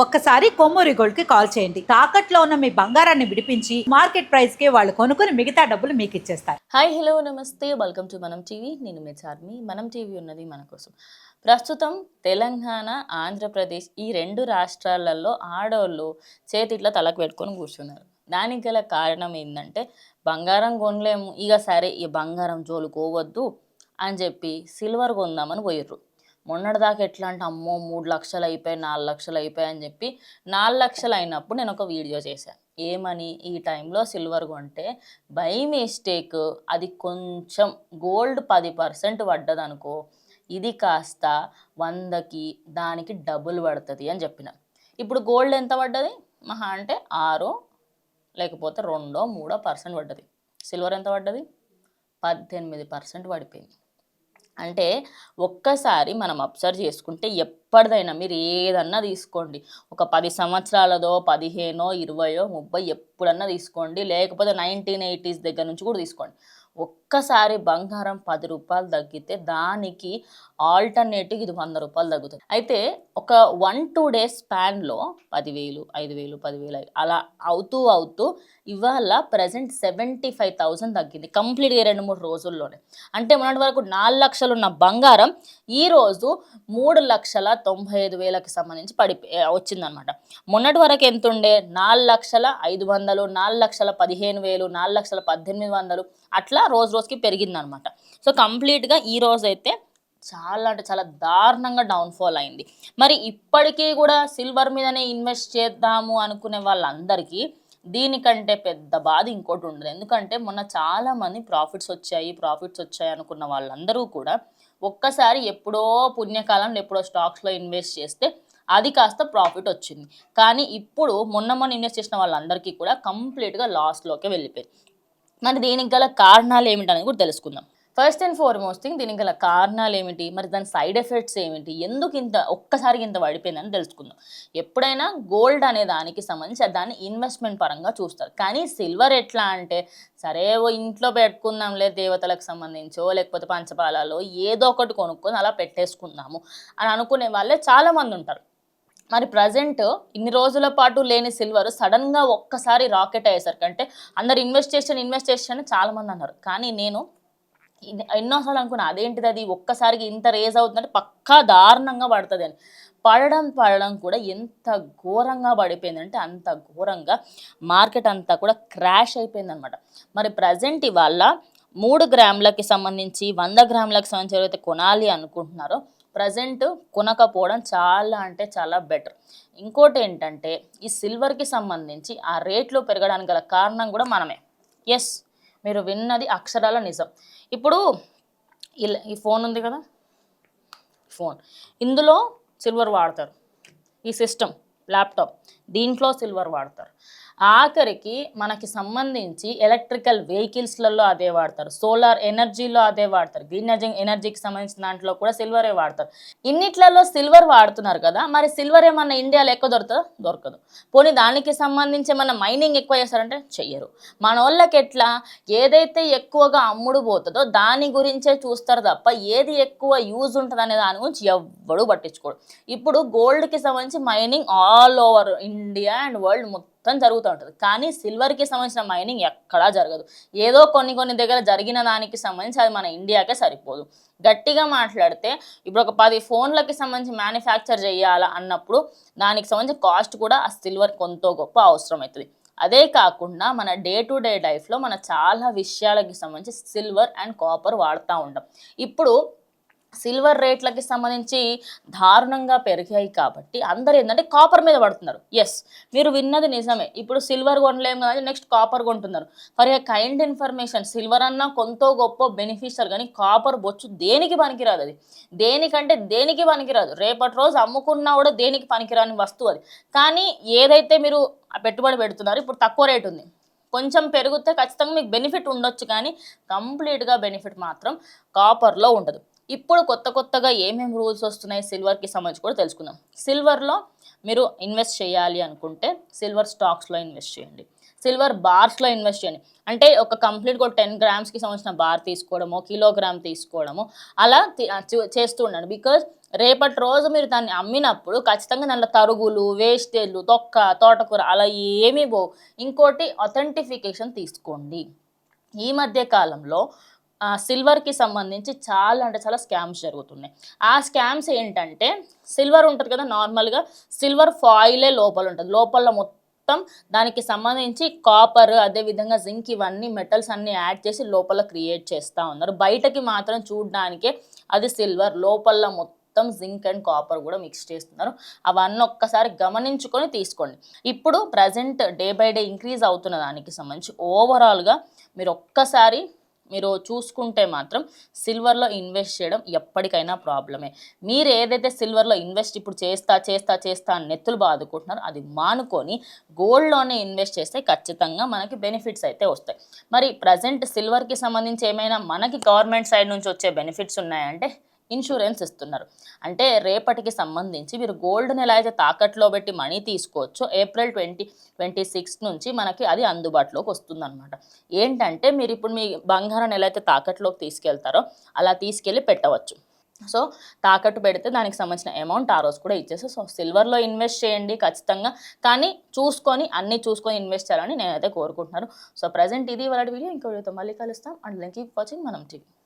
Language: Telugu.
ఒక్కసారి కొమ్మూరి గోల్డ్ కి కాల్ చేయండి. తాకట్లో ఉన్న మీ బంగారాన్ని విడిపించి మార్కెట్ ప్రైస్ కి వాళ్ళు కొనుక్కుని మిగతా డబ్బులు మీకు ఇచ్చేస్తారు. హాయ్ హలో నమస్తే వెల్కమ్ టు మనం టీవీ. నేను మీ చార్మి. మనం టీవీ ఉన్నది మన కోసం. ప్రస్తుతం తెలంగాణ, ఆంధ్రప్రదేశ్ ఈ రెండు రాష్ట్రాలలో ఆడవాళ్ళు చేతిట్లా తలకు పెట్టుకొని కూర్చున్నారు. దానికి గల కారణం ఏంటంటే బంగారం కొనలేము, ఇక సరే ఈ బంగారం జోలుకోవద్దు అని చెప్పి సిల్వర్ కొందామని పోయిర్రు. మొన్నటిదాకా ఎట్లా అంటే అమ్మో 3 లక్షలు అయిపోయాయి, 4 లక్షలు అయిపోయాయి అని చెప్పి 4 లక్షలు అయినప్పుడు నేను ఒక వీడియో చేశాను. ఏమని, ఈ టైంలో సిల్వర్ కొంటే బై మిస్టేక్ అది కొంచెం గోల్డ్ 10% పడ్డదనుకో, ఇది కాస్త 100కి దానికి డబుల్ పడుతుంది అని చెప్పిన. ఇప్పుడు గోల్డ్ ఎంత పడ్డది? మహా అంటే 6 లేకపోతే 2-3% పడ్డది. సిల్వర్ ఎంత పడ్డది? 18% పడిపోయింది. అంటే ఒక్కసారి మనం అబ్జర్వ్ చేసుకుంటే ఎప్పటిదైనా మీరు ఏదన్నా తీసుకోండి, ఒక 10 సంవత్సరాలదో 15, 20, 30 ఎప్పుడన్నా తీసుకోండి, లేకపోతే 1980s దగ్గర నుంచి కూడా తీసుకోండి. ఒక్కసారి బంగారం 10 రూపాయలు తగ్గితే దానికి ఆల్టర్నేటివ్ ఇది 100 రూపాయలు తగ్గుతుంది. అయితే ఒక 1-2 డేస్ స్పాన్లో 10,000, 5,000, 10,000 అలా అవుతూ ఇవాళ ప్రజెంట్ 75,000 తగ్గింది కంప్లీట్గా 2-3 రోజుల్లోనే. అంటే మొన్నటి వరకు 4 లక్షలు ఉన్న బంగారం ఈరోజు 3,95,000కి సంబంధించి వచ్చిందనమాట. మొన్నటి వరకు ఎంత ఉండే? 4,05,000, 4,15,000, 4,18,000 అట్లా రోజు రోజుకి పెరిగిందనమాట. సో కంప్లీట్గా ఈ రోజు అయితే చాలా అంటే చాలా దారుణంగా డౌన్ఫాల్ అయింది. మరి ఇప్పటికీ కూడా సిల్వర్ మీదనే ఇన్వెస్ట్ చేద్దాము అనుకునే వాళ్ళందరికీ దీనికంటే పెద్ద బాధ ఇంకోటి ఉండదు. ఎందుకంటే మొన్న చాలామంది ప్రాఫిట్స్ వచ్చాయి అనుకున్న వాళ్ళందరూ కూడా ఒక్కసారి ఎప్పుడో పుణ్యకాలంలో ఎప్పుడో స్టాక్స్లో ఇన్వెస్ట్ చేస్తే అది కాస్త ప్రాఫిట్ వచ్చింది. కానీ ఇప్పుడు మొన్న ఇన్వెస్ట్ చేసిన వాళ్ళందరికీ కూడా కంప్లీట్గా లాస్లోకి వెళ్ళిపోయింది. మరి దీనికి గల కారణాలు ఏమిటనేది కూడా తెలుసుకుందాం. ఫస్ట్ అండ్ ఫార్మోస్ట్ థింగ్, దీనికి గల కారణాలు ఏమిటి, మరి దాని సైడ్ ఎఫెక్ట్స్ ఏమిటి, ఎందుకు ఒక్కసారికి ఇంత పడిపోయిందని తెలుసుకుందాం. ఎప్పుడైనా గోల్డ్ అనే దానికి సంబంధించి దాన్ని ఇన్వెస్ట్మెంట్ పరంగా చూస్తారు. కానీ సిల్వర్ ఎట్లా అంటే సరే ఇంట్లో పెట్టుకుందాంలే, దేవతలకు సంబంధించో లేకపోతే పంచపాలలో ఏదో ఒకటి కొనుక్కొని అలా పెట్టేసుకుందాము అని అనుకునే వాళ్ళే చాలామంది ఉంటారు. మరి ప్రజెంట్ ఇన్ని రోజుల పాటు లేని సిల్వర్ సడన్గా ఒక్కసారి రాకెట్ అయ్యేసరికి, అంటే అందరు ఇన్వెస్ట్ చేసి చాలామంది అన్నారు. కానీ నేను ఎన్నోసార్లు అనుకున్నా అదేంటిది అది ఒక్కసారికి ఇంత రేజ్ అవుతుందంటే పక్కా దారుణంగా పడుతుంది అని. పడడం కూడా ఎంత ఘోరంగా పడిపోయిందంటే అంత ఘోరంగా మార్కెట్ అంతా కూడా క్రాష్ అయిపోయిందనమాట. మరి ప్రజెంట్ ఇవాళ 3 గ్రాములకి సంబంధించి 100 గ్రాములకు సంబంధించి ఎవరైతే కొనాలి అనుకుంటున్నారో ప్రజెంట్ కొనకపోవడం చాలా అంటే చాలా బెటర్. ఇంకోటి ఏంటంటే ఈ సిల్వర్కి సంబంధించి ఆ రేట్లు పెరగడానికి గల కారణం కూడా మనమే. ఎస్, మీరు విన్నది అక్షరాల నిజం. ఇప్పుడు ఈ ఫోన్ ఉంది కదా, ఫోన్ ఇందులో సిల్వర్ వాడతారు. ఈ సిస్టమ్ ల్యాప్టాప్ దీంట్లో సిల్వర్ వాడతారు. ఆఖరికి మనకి సంబంధించి ఎలక్ట్రికల్ వెహికల్స్లలో అదే వాడతారు, సోలార్ ఎనర్జీలో అదే వాడతారు, గ్రీన్ ఎనర్జీకి సంబంధించిన దాంట్లో కూడా సిల్వరే వాడతారు. ఇన్నిట్లలో సిల్వర్ వాడుతున్నారు కదా, మరి సిల్వర్ ఏమన్నా ఇండియాలో ఎక్కువ దొరకదు. పోనీ దానికి సంబంధించి ఏమన్నా మైనింగ్ ఎక్కువ చేస్తారంటే చెయ్యరు. మన వాళ్ళకి ఎట్లా ఏదైతే ఎక్కువగా అమ్ముడు పోతుందో దాని గురించే చూస్తారు తప్ప ఏది ఎక్కువ యూజ్ ఉంటుంది అనే దాని గురించి ఎవ్వడూ పట్టించుకోడు. ఇప్పుడు గోల్డ్కి సంబంధించి mining all over India and world మొత్తం జరుగుతూ ఉంటుంది. కానీ సిల్వర్కి సంబంధించిన మైనింగ్ ఎక్కడా జరగదు. ఏదో కొన్ని దగ్గర జరిగిన దానికి సంబంధించి అది మన ఇండియాకే సరిపోదు. గట్టిగా మాట్లాడితే ఇప్పుడు ఒక 10 ఫోన్లకి సంబంధించి మ్యానుఫ్యాక్చర్ చేయాలా అన్నప్పుడు దానికి సంబంధించి కాస్ట్ కూడా ఆ సిల్వర్ కొంత గొప్ప అవసరం అవుతుంది. అదే కాకుండా మన డే టు డే లైఫ్లో మన చాలా విషయాలకి సంబంధించి సిల్వర్ అండ్ కాపర్ వాడుతూ ఉంటాం. ఇప్పుడు సిల్వర్ రేట్లకి సంబంధించి దారుణంగా పెరిగాయి కాబట్టి అందరూ ఏంటంటే కాపర్ మీద పడుతున్నారు. ఎస్, మీరు విన్నది నిజమే. ఇప్పుడు సిల్వర్ కొనలేము కానీ నెక్స్ట్ కాపర్ కొంటున్నారు. For a kind information, silver అన్నా కొంత గొప్ప బెనిఫిషియల్, కానీ కాపర్ బొచ్చు దేనికి పనికిరాదు. అది దేనికి పనికిరాదు. రేపటి రోజు అమ్ముకున్నా కూడా దేనికి పనికిరాని వస్తువు అది. కానీ ఏదైతే మీరు పెట్టుబడి పెడుతున్నారో ఇప్పుడు తక్కువ రేటు ఉంది, కొంచెం పెరిగితే ఖచ్చితంగా మీకు బెనిఫిట్ ఉండొచ్చు, కానీ కంప్లీట్గా బెనిఫిట్ మాత్రం కాపర్లో ఉండదు. ఇప్పుడు కొత్తగా ఏమేమి రూల్స్ వస్తున్నాయి సిల్వర్కి సంబంధించి కూడా తెలుసుకుందాం. సిల్వర్లో మీరు ఇన్వెస్ట్ చేయాలి అనుకుంటే సిల్వర్ స్టాక్స్లో ఇన్వెస్ట్ చేయండి. సిల్వర్ బార్స్లో ఇన్వెస్ట్ చేయండి. అంటే ఒక కంప్లీట్గా 10 గ్రామ్స్కి సంబంధించిన బార్ తీసుకోవడము, కిలోగ్రామ్ తీసుకోవడము అలా చేస్తూ ఉండండి. బికాజ్ రేపటి రోజు మీరు దాన్ని అమ్మినప్పుడు ఖచ్చితంగా దాంట్లో తరుగులు, వేస్టేజ్లు, తొక్క, తోటకూర అలా ఏమీ పోవు. ఇంకోటి అథెంటిఫికేషన్ తీసుకోండి. ఈ మధ్య కాలంలో సిల్వర్‌కి సంబంధించి చాలా అంటే చాలా స్కామ్స్ జరుగుతున్నాయి. ఆ స్కామ్స్ ఏంటంటే సిల్వర్ ఉంటది కదా నార్మల్‌గా సిల్వర్ ఫాయిలే లోపలుంటది. లోపల మొత్తం దానికి సంబంధించి కాపర్, అదేవిధంగా జింక్ ఇవన్నీ మెటల్స్ అన్నీ యాడ్ చేసి లోపల క్రియేట్ చేస్తా ఉన్నారు. బయటకి మాత్రం చూడ్డానికే అది సిల్వర్, లోపల మొత్తం జింక్ అండ్ కాపర్ కూడా మిక్స్ చేస్తున్నారు. అవన్నీ ఒక్కసారి గమనించుకొని తీసుకోండి. ఇప్పుడు present day by day increase అవుతున్న దానికి సంబంధించి ఓవరాల్‌గా మీరు చూసుకుంటే మాత్రం సిల్వర్‌లో ఇన్వెస్ట్ చేయడం ఎప్పటికైనా ప్రాబ్లమే. మీరు ఏదైతే సిల్వర్‌లో ఇన్వెస్ట్ ఇప్పుడు చేస్తా అని నెత్తులు బాదుకుంటున్నారో అది మానుకొని గోల్డ్‌లోనే ఇన్వెస్ట్ చేస్తే ఖచ్చితంగా మనకి బెనిఫిట్స్ అయితే వస్తాయి. మరి ప్రెజెంట్ సిల్వర్‌కి సంబంధించి ఏమైనా మనకి గవర్నమెంట్ సైడ్ నుంచి వచ్చే బెనిఫిట్స్ ఉన్నాయంటే ఇన్సూరెన్స్ ఇస్తున్నారు. అంటే రేపటికి సంబంధించి మీరు గోల్డ్‌ని ఎలా అయితే తాకట్లో పెట్టి మనీ తీసుకోవచ్చో ఏప్రిల్ 2026 నుంచి మనకి అది అందుబాటులోకి వస్తుందన్నమాట. ఏంటంటే మీరిప్పుడు మీ బంగారాన్ని ఎలా అయితే తాకట్లోకి తీసుకెళ్తారో అలా తీసుకెళ్ళి పెట్టవచ్చు. సో తాకట్టు పెడితే దానికి సంబంధించిన అమౌంట్ ఆ రోజు కూడా ఇచ్చేసి సో సిల్వర్‌లో ఇన్వెస్ట్ చేయండి ఖచ్చితంగా. కానీ అన్నీ చూసుకొని ఇన్వెస్ట్ చేయాలని నేనైతే కోరుకుంటున్నాను. సో ప్రెజెంట్ ఇది ఇవాల్టి వీడియో. ఇంకో వీడియోతో మళ్ళీ కలుస్తాం. అంటిల్ దెన్ కీప్ వాచింగ్ మనం టీవీ.